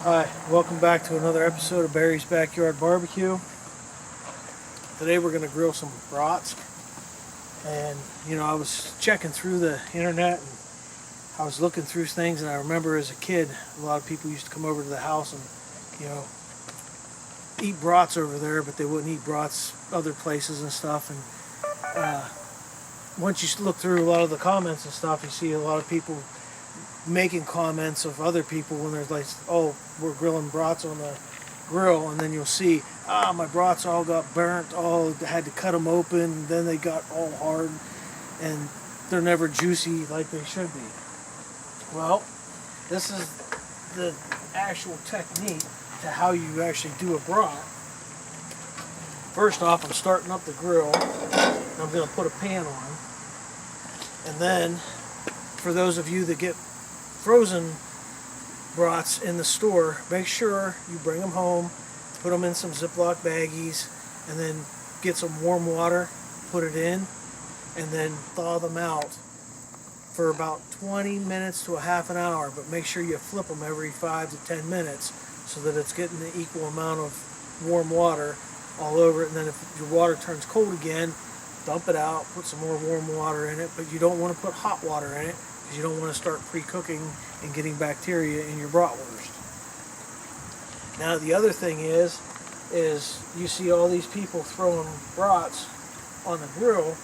Hi, welcome back to another episode of Barry's Backyard Barbecue. Today we're going to grill some brats. And, I was checking through the internet and I was looking through things, and I remember as a kid, a lot of people used to come over to the house and, eat brats over there, but they wouldn't eat brats other places and stuff. And once you look through a lot of the comments and stuff, you see a lot of people making comments of other people when there's like, oh, we're grilling brats on the grill, and then you'll see, my brats all got burnt, had to cut them open, then they got all hard, and they're never juicy like they should be. Well, this is the actual technique to how you actually do a brat. First off, I'm starting up the grill, and I'm going to put a pan on, and then for those of you that get frozen brats in the store, make sure you bring them home, put them in some Ziploc baggies, and then get some warm water, put it in, and then thaw them out for about 20 minutes to a half an hour. But make sure you flip them every 5 to 10 minutes so that it's getting the equal amount of warm water all over it. And then if your water turns cold again, dump it out, put some more warm water in it, but you don't want to put hot water in it because you don't want to start pre-cooking and getting bacteria in your bratwurst. Now the other thing is you see all these people throwing brats on the grill,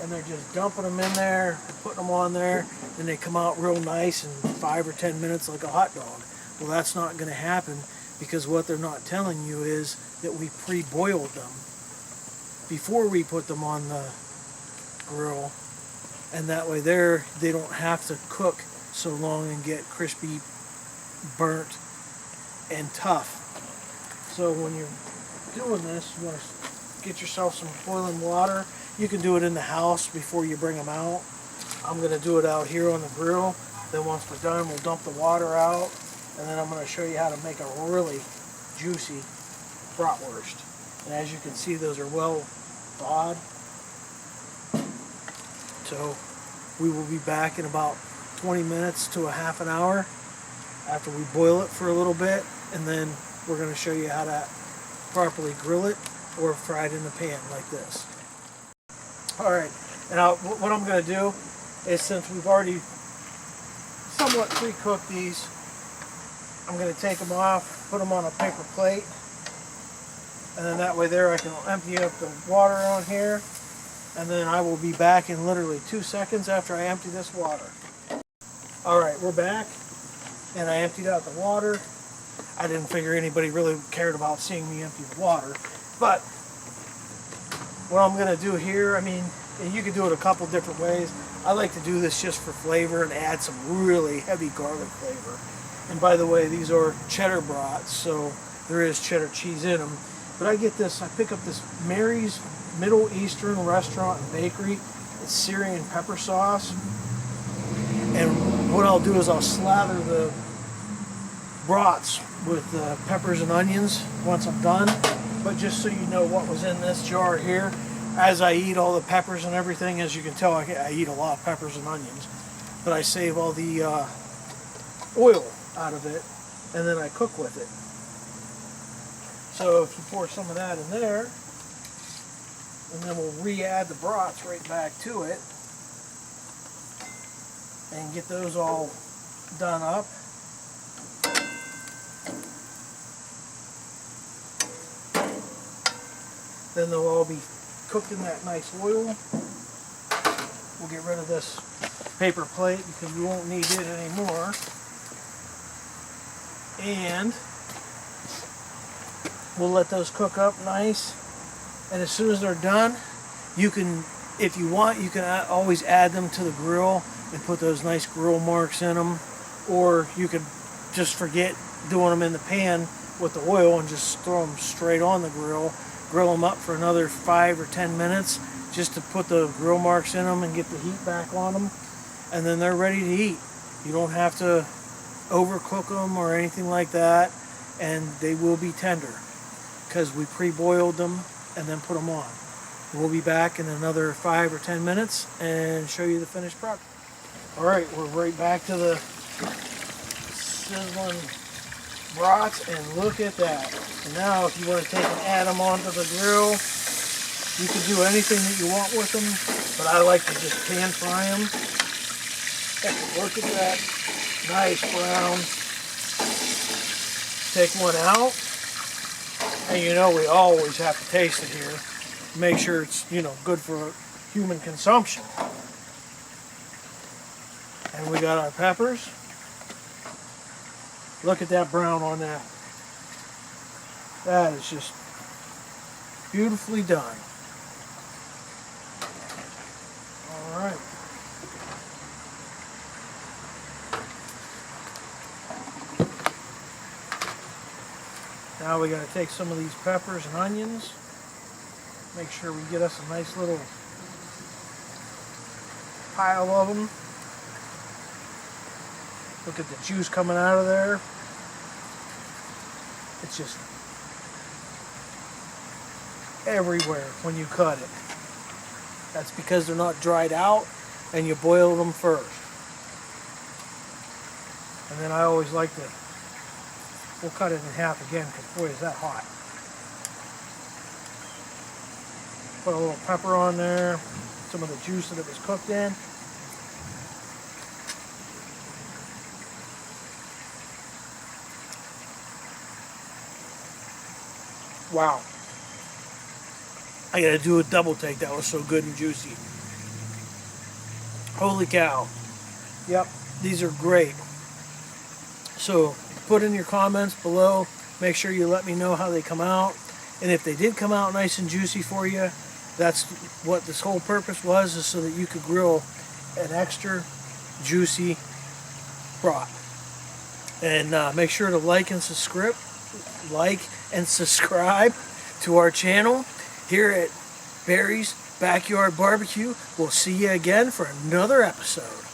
and they're just dumping them in there, putting them on there, and they come out real nice in 5 or 10 minutes like a hot dog. Well, that's not going to happen, because what they're not telling you is that we pre-boiled them before we put them on the grill, and that way they don't have to cook so long and get crispy, burnt, and tough. So when you're doing this, you want to get yourself some boiling water. You can do it in the house before you bring them out. I'm going to do it out here on the grill. Then once we're done, we'll dump the water out, and then I'm going to show you how to make a really juicy bratwurst. And as you can see, those are well thawed. So we will be back in about 20 minutes to a half an hour after we boil it for a little bit, and then we're going to show you how to properly grill it or fry it in the pan like this. Alright, now what I'm going to do is, since we've already somewhat pre-cooked these, I'm going to take them off, put them on a paper plate, and then that way there I can empty up the water on here, and then I will be back in literally 2 seconds after I empty this water. Alright, we're back, and I emptied out the water. I didn't figure anybody really cared about seeing me empty the water, but what I'm going to do here, and you can do it a couple different ways. I like to do this just for flavor and add some really heavy garlic flavor. And by the way, these are cheddar brats, so there is cheddar cheese in them. But I pick up this Mary's Middle Eastern restaurant and bakery. It's Syrian pepper sauce. And what I'll do is I'll slather the brats with peppers and onions once I'm done. But just so you know what was in this jar here, as I eat all the peppers and everything, as you can tell, I eat a lot of peppers and onions. But I save all the oil out of it, and then I cook with it. So if you pour some of that in there, and then we'll re-add the brats right back to it, and get those all done up. Then they'll all be cooked in that nice oil. We'll get rid of this paper plate because we won't need it anymore. And we'll let those cook up nice. And as soon as they're done, you can, if you want, you can always add them to the grill and put those nice grill marks in them. Or you could just forget doing them in the pan with the oil and just throw them straight on the grill. Grill them up for another 5 or 10 minutes just to put the grill marks in them and get the heat back on them, and then they're ready to eat. You don't have to overcook them or anything like that, and they will be tender because we pre-boiled them and then put them on. We'll be back in another 5 or 10 minutes and show you the finished product. Alright, we're right back to the sizzling brats, and look at that. And now if you want to take and add them onto the grill, you can do anything that you want with them, but I like to just pan fry them. Look at that, nice brown. Take one out, and you know we always have to taste it here. Make sure it's, you know, good for human consumption. And we got our peppers. Look at that brown on that. That is just beautifully done. All right. Now we got to take some of these peppers and onions. Make sure we get us a nice little pile of them. Look at the juice coming out of there. It's just everywhere when you cut it. That's because they're not dried out and you boil them first. And then I always like to, we'll cut it in half again because boy is that hot. Put a little pepper on there, some of the juice that it was cooked in. Wow. I gotta do a double take. That was so good and juicy. Holy cow. Yep, these are great. So put in your comments below. Make sure you let me know how they come out. And if they did come out nice and juicy for you, that's what this whole purpose was, is so that you could grill an extra juicy brat. And make sure to like and subscribe to our channel here at Barry's Backyard Barbecue. We'll see you again for another episode.